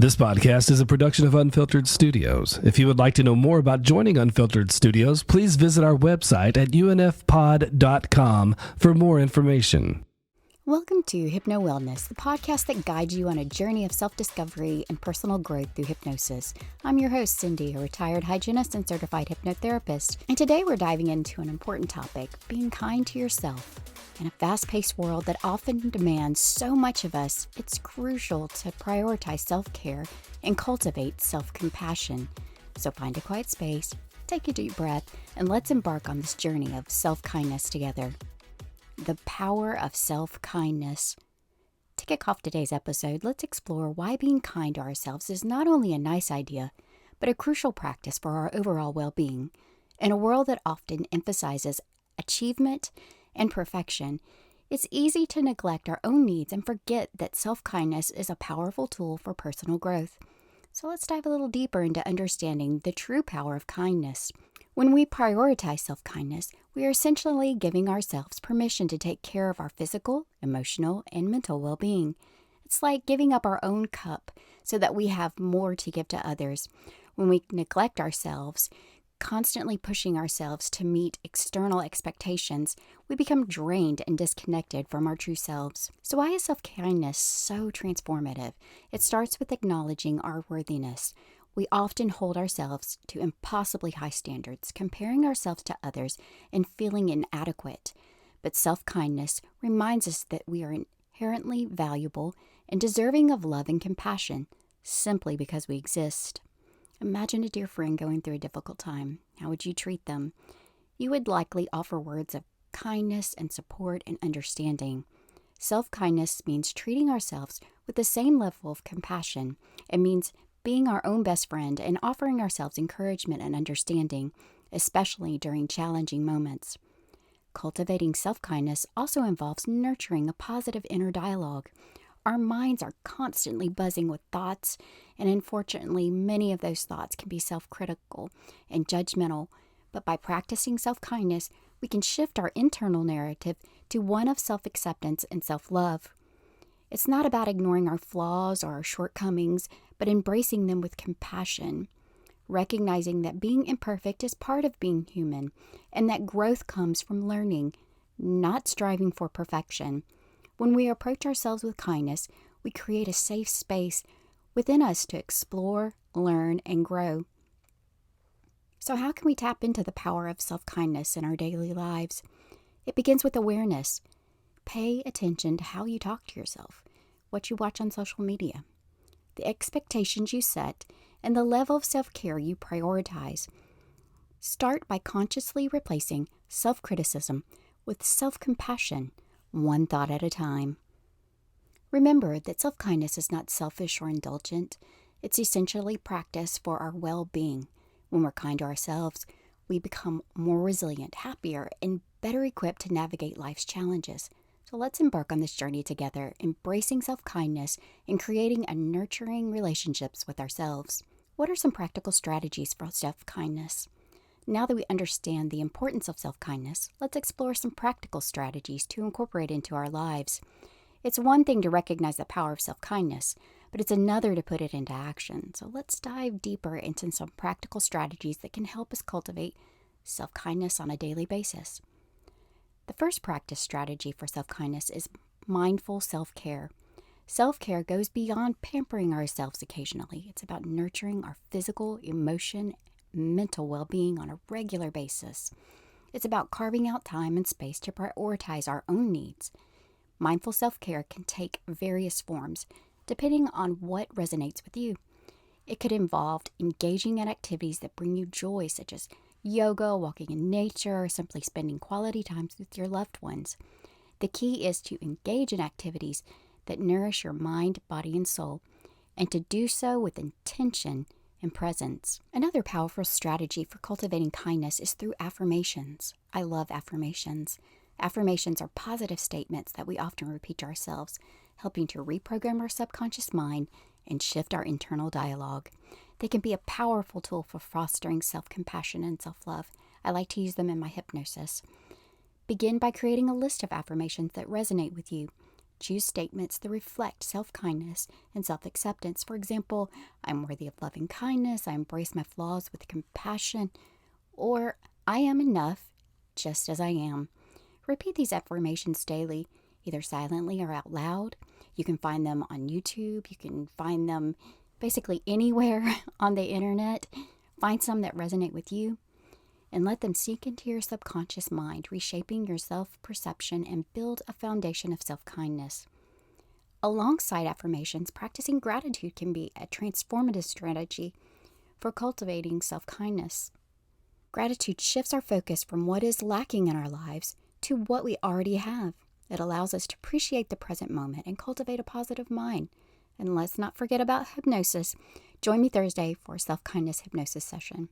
This podcast is a production of Unfiltered Studios. If you would like to know more about joining Unfiltered Studios, please visit our website at unfpod.com for more information. Welcome to Hypno Wellness, the podcast that guides you on a journey of self-discovery and personal growth through hypnosis. I'm your host, Cindy, a retired hygienist and certified hypnotherapist. And today we're diving into an important topic, being kind to yourself. In a fast-paced world that often demands so much of us, it's crucial to prioritize self-care and cultivate self-compassion. So find a quiet space, take a deep breath, and let's embark on this journey of self-kindness together. The power of self-kindness. To kick off today's episode, let's explore why being kind to ourselves is not only a nice idea, but a crucial practice for our overall well-being. In a world that often emphasizes achievement and perfection, it's easy to neglect our own needs and forget that self-kindness is a powerful tool for personal growth. So let's dive a little deeper into understanding the true power of kindness. When we prioritize self-kindness, we are essentially giving ourselves permission to take care of our physical, emotional, and mental well-being. It's like giving up our own cup so that we have more to give to others. When we neglect ourselves, constantly pushing ourselves to meet external expectations, we become drained and disconnected from our true selves. So why is self-kindness so transformative? It starts with acknowledging our worthiness. We often hold ourselves to impossibly high standards, comparing ourselves to others and feeling inadequate. But self-kindness reminds us that we are inherently valuable and deserving of love and compassion simply because we exist. Imagine a dear friend going through a difficult time. How would you treat them? You would likely offer words of kindness and support and understanding. Self-kindness means treating ourselves with the same level of compassion. It means being our own best friend and offering ourselves encouragement and understanding, especially during challenging moments. Cultivating self-kindness also involves nurturing a positive inner dialogue. Our minds are constantly buzzing with thoughts, and unfortunately, many of those thoughts can be self-critical and judgmental. But by practicing self-kindness, we can shift our internal narrative to one of self-acceptance and self-love. It's not about ignoring our flaws or our shortcomings, but embracing them with compassion, recognizing that being imperfect is part of being human, and that growth comes from learning, not striving for perfection. When we approach ourselves with kindness, we create a safe space within us to explore, learn, and grow. So how can we tap into the power of self-kindness in our daily lives? It begins with awareness. Pay attention to how you talk to yourself, what you watch on social media, the expectations you set, and the level of self-care you prioritize. Start by consciously replacing self-criticism with self-compassion, one thought at a time. Remember that self-kindness is not selfish or indulgent. It's essentially practice for our well-being. When we're kind to ourselves, we become more resilient, happier, and better equipped to navigate life's challenges. So let's embark on this journey together, embracing self-kindness and creating a nurturing relationships with ourselves. What are some practical strategies for self-kindness? Now that we understand the importance of self-kindness, let's explore some practical strategies to incorporate into our lives. It's one thing to recognize the power of self-kindness, but it's another to put it into action. So let's dive deeper into some practical strategies that can help us cultivate self-kindness on a daily basis. The first practice strategy for self-kindness is mindful self-care. Self-care goes beyond pampering ourselves occasionally. It's about nurturing our physical, mental well-being on a regular basis. It's about carving out time and space to prioritize our own needs. Mindful self-care can take various forms, depending on what resonates with you. It could involve engaging in activities that bring you joy, such as yoga, walking in nature, or simply spending quality time with your loved ones. The key is to engage in activities that nourish your mind, body, and soul, and to do so with intention and presence. Another powerful strategy for cultivating kindness is through affirmations. I love affirmations. Affirmations are positive statements that we often repeat to ourselves, helping to reprogram our subconscious mind and shift our internal dialogue. They can be a powerful tool for fostering self-compassion and self-love. I like to use them in my hypnosis. Begin by creating a list of affirmations that resonate with you. Choose statements that reflect self-kindness and self-acceptance. For example, I'm worthy of loving kindness, I embrace my flaws with compassion, or I am enough just as I am. Repeat these affirmations daily, either silently or out loud. You can find them on YouTube. You can find them basically anywhere on the internet. Find some that resonate with you and let them sink into your subconscious mind, reshaping your self-perception and build a foundation of self-kindness. Alongside affirmations, practicing gratitude can be a transformative strategy for cultivating self-kindness. Gratitude shifts our focus from what is lacking in our lives to what we already have. It allows us to appreciate the present moment and cultivate a positive mind. And let's not forget about hypnosis. Join me Thursday for a self-kindness hypnosis session.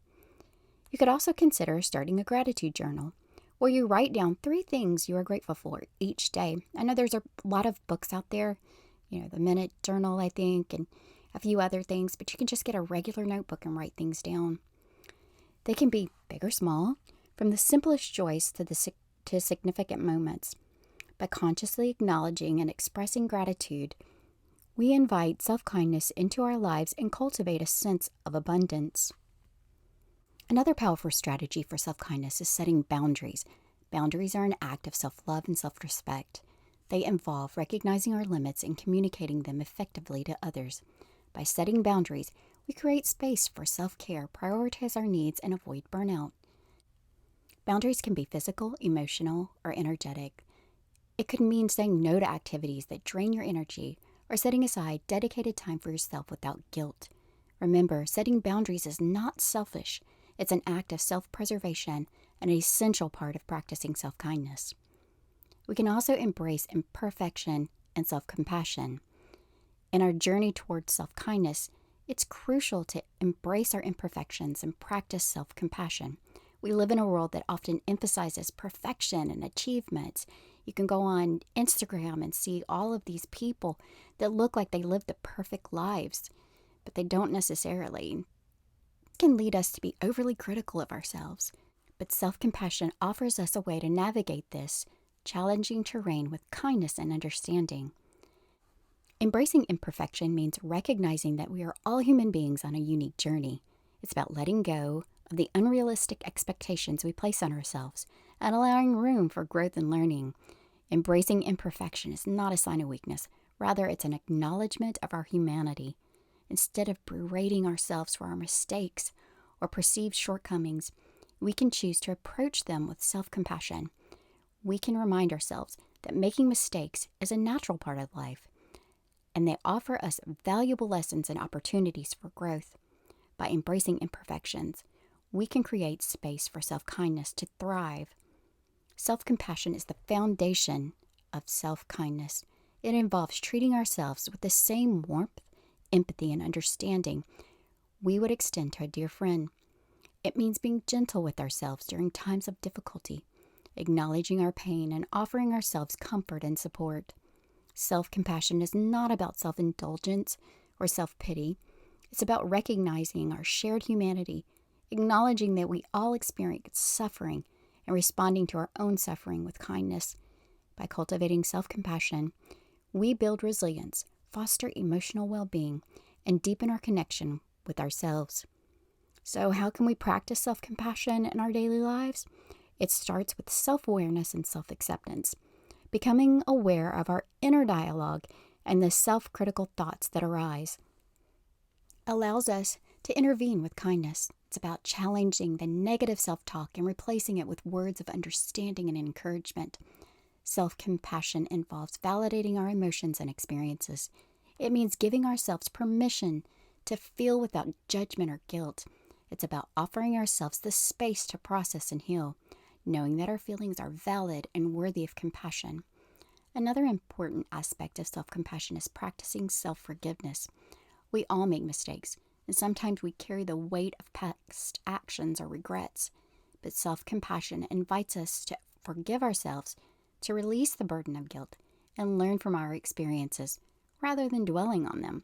You could also consider starting a gratitude journal where you write down 3 things you are grateful for each day. I know there's a lot of books out there, the Minute Journal, I think, and a few other things, but you can just get a regular notebook and write things down. They can be big or small, from the simplest joys to significant moments. By consciously acknowledging and expressing gratitude, we invite self-kindness into our lives and cultivate a sense of abundance. Another powerful strategy for self-kindness is setting boundaries. Boundaries are an act of self-love and self-respect. They involve recognizing our limits and communicating them effectively to others. By setting boundaries, we create space for self-care, prioritize our needs, and avoid burnout. Boundaries can be physical, emotional, or energetic. It could mean saying no to activities that drain your energy or setting aside dedicated time for yourself without guilt. Remember, setting boundaries is not selfish. It's an act of self-preservation and an essential part of practicing self-kindness. We can also embrace imperfection and self-compassion. In our journey towards self-kindness, it's crucial to embrace our imperfections and practice self-compassion. We live in a world that often emphasizes perfection and achievements. You can go on Instagram and see all of these people that look like they live the perfect lives, but they don't necessarily. It can lead us to be overly critical of ourselves. But self-compassion offers us a way to navigate this challenging terrain with kindness and understanding. Embracing imperfection means recognizing that we are all human beings on a unique journey. It's about letting go of the unrealistic expectations we place on ourselves and allowing room for growth and learning. Embracing imperfection is not a sign of weakness. Rather, it's an acknowledgement of our humanity. Instead of berating ourselves for our mistakes or perceived shortcomings, we can choose to approach them with self-compassion. We can remind ourselves that making mistakes is a natural part of life, and they offer us valuable lessons and opportunities for growth. By embracing imperfections, we can create space for self-kindness to thrive. Self-compassion is the foundation of self-kindness. It involves treating ourselves with the same warmth, empathy, and understanding we would extend to a dear friend. It means being gentle with ourselves during times of difficulty, acknowledging our pain and offering ourselves comfort and support. Self-compassion is not about self-indulgence or self-pity. It's about recognizing our shared humanity, acknowledging that we all experience suffering, and responding to our own suffering with kindness. By cultivating self-compassion, we build resilience, foster emotional well-being, and deepen our connection with ourselves. So how can we practice self-compassion in our daily lives? It starts with self-awareness and self-acceptance. Becoming aware of our inner dialogue and the self-critical thoughts that arise allows us to intervene with kindness. It's about challenging the negative self-talk and replacing it with words of understanding and encouragement. Self-compassion involves validating our emotions and experiences. It means giving ourselves permission to feel without judgment or guilt. It's about offering ourselves the space to process and heal, knowing that our feelings are valid and worthy of compassion. Another important aspect of self-compassion is practicing self-forgiveness. We all make mistakes, and sometimes we carry the weight of past actions or regrets. But self-compassion invites us to forgive ourselves, to release the burden of guilt, and learn from our experiences, rather than dwelling on them.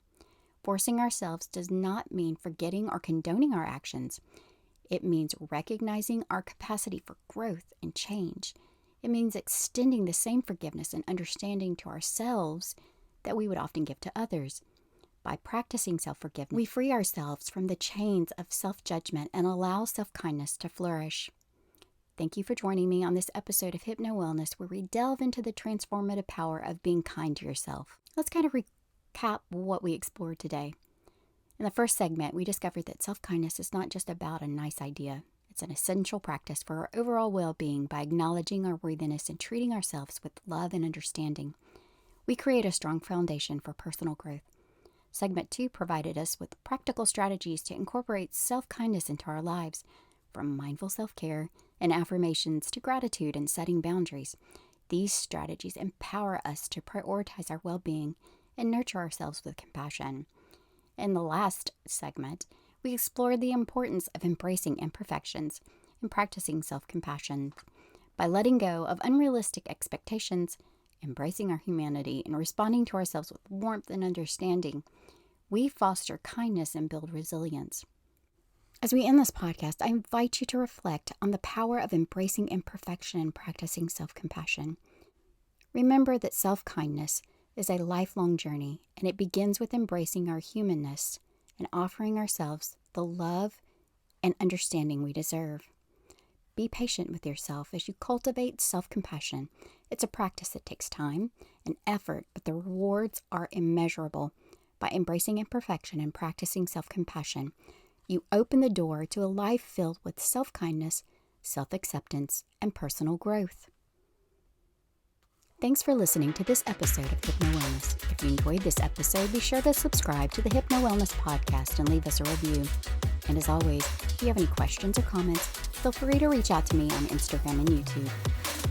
Forcing ourselves does not mean forgetting or condoning our actions. It means recognizing our capacity for growth and change. It means extending the same forgiveness and understanding to ourselves that we would often give to others. By practicing self-forgiveness, we free ourselves from the chains of self-judgment and allow self-kindness to flourish. Thank you for joining me on this episode of Hypno Wellness, where we delve into the transformative power of being kind to yourself. Let's kind of recap what we explored today. In the first segment, we discovered that self-kindness is not just about a nice idea. It's an essential practice for our overall well-being. By acknowledging our worthiness and treating ourselves with love and understanding, we create a strong foundation for personal growth. Segment 2 provided us with practical strategies to incorporate self-kindness into our lives, from mindful self-care and affirmations to gratitude and setting boundaries. These strategies empower us to prioritize our well-being and nurture ourselves with compassion. In the last segment, we explored the importance of embracing imperfections and practicing self-compassion. By letting go of unrealistic expectations, embracing our humanity, and responding to ourselves with warmth and understanding, we foster kindness and build resilience. As we end this podcast, I invite you to reflect on the power of embracing imperfection and practicing self-compassion. Remember that self-kindness is a lifelong journey, and it begins with embracing our humanness and offering ourselves the love and understanding we deserve. Be patient with yourself as you cultivate self-compassion. It's a practice that takes time and effort, but the rewards are immeasurable. By embracing imperfection and practicing self-compassion, you open the door to a life filled with self-kindness, self-acceptance, and personal growth. Thanks for listening to this episode of Hypno Wellness. If you enjoyed this episode, be sure to subscribe to the Hypno Wellness podcast and leave us a review. And as always, if you have any questions or comments, feel free to reach out to me on Instagram and YouTube.